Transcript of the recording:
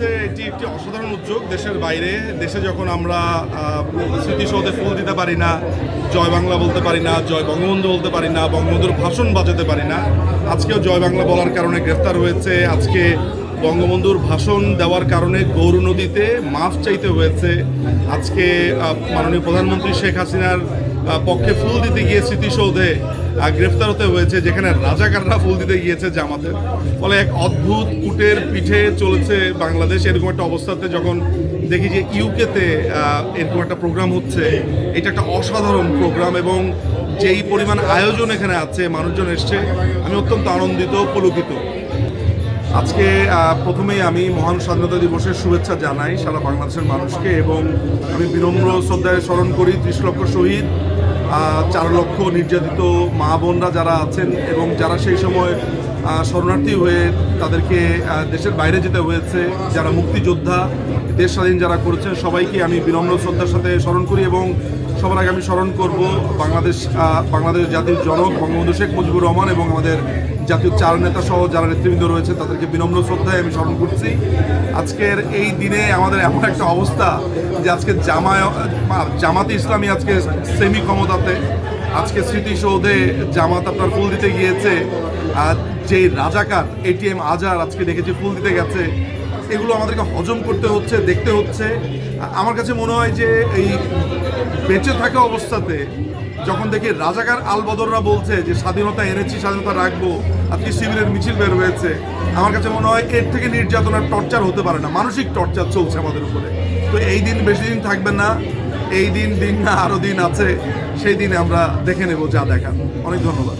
হচ্ছে এটি একটি অসাধারণ উদ্যোগ দেশের বাইরে। দেশে যখন আমরা স্মৃতিসৌধে ফুল দিতে পারি না, জয় বাংলা বলতে পারি না, জয় বঙ্গবন্ধু বলতে পারি না, বঙ্গবন্ধুর ভাষণ বাজাতে পারি না, আজকেও জয় বাংলা বলার কারণে গ্রেফতার হয়েছে। আজকে বঙ্গবন্ধুর ভাষণ দেওয়ার কারণে গৌর নদীতে মাফ চাইতে হয়েছে। আজকে মাননীয় প্রধানমন্ত্রী শেখ হাসিনার পক্ষে ফুল দিতে গিয়ে স্মৃতিসৌধে গ্রেফতার হতে হয়েছে, যেখানে রাজাকাররা ফুল দিতে গিয়েছে জামাতের। ফলে এক অদ্ভুত উটের পিঠে চলেছে বাংলাদেশ। এরকম একটা অবস্থাতে যখন দেখি যে ইউকেতে এরকম একটা প্রোগ্রাম হচ্ছে, এটা একটা অসাধারণ প্রোগ্রাম এবং যেই পরিমাণ আয়োজন এখানে আছে, মানুষজন এসছে, আমি অত্যন্ত আনন্দিত, পুলকিত। আজকে প্রথমেই আমি মহান স্বাধীনতা দিবসের শুভেচ্ছা জানাই সারা বাংলাদেশের মানুষকে এবং আমি বিনম্র শ্রদ্ধায় স্মরণ করি 30 লক্ষ শহীদ, 4 লক্ষ নির্যাতিত মা বোনরা যারা আছেন এবং যারা সেই সময় শরণার্থী হয়ে তাদেরকে দেশের বাইরে যেতে হয়েছে, যারা মুক্তিযোদ্ধা, দেশ স্বাধীন যারা করেছেন, সবাইকে আমি বিনম্র শ্রদ্ধার সাথে স্মরণ করি এবং সবার আগে আমি স্মরণ করব বাংলাদেশ জাতির জনক বঙ্গবন্ধু শেখ মুজিবুর রহমান এবং আমাদের জাতীয় চার নেতা সহ যারা নেতৃবৃন্দ রয়েছে তাদেরকে বিনম্র শ্রদ্ধায় আমি স্মরণ করছি। আজকের এই দিনে আমাদের এমন একটা অবস্থা যে আজকে জামাতে ইসলামী আজকে সেমি ক্ষমতাতে, আজকে স্মৃতিসৌধে জামাত আপনার ফুল দিতে গিয়েছে, যে রাজাকার ATM আজহার আজকে দেখেছি ফুল দিতে গেছে। এগুলো আমাদেরকে হজম করতে হচ্ছে, দেখতে হচ্ছে। আমার কাছে মনে হয় যে এই বেঁচে থাকা অবস্থাতে যখন দেখি রাজাকার আলবদররা বলছে যে স্বাধীনতা এনেছি, স্বাধীনতা রাখবো, আজকে শিবিরের মিছিল বের হয়েছে, আমার কাছে মনে হয় এর থেকে নির্যাতনার টর্চার হতে পারে না, মানসিক টর্চার চলছে আমাদের উপরে। তো এই দিন বেশি দিন থাকবে না, এই দিন না আরও দিন আছে, সেই দিনে আমরা দেখে নেব যা দেখার। অনেক ধন্যবাদ।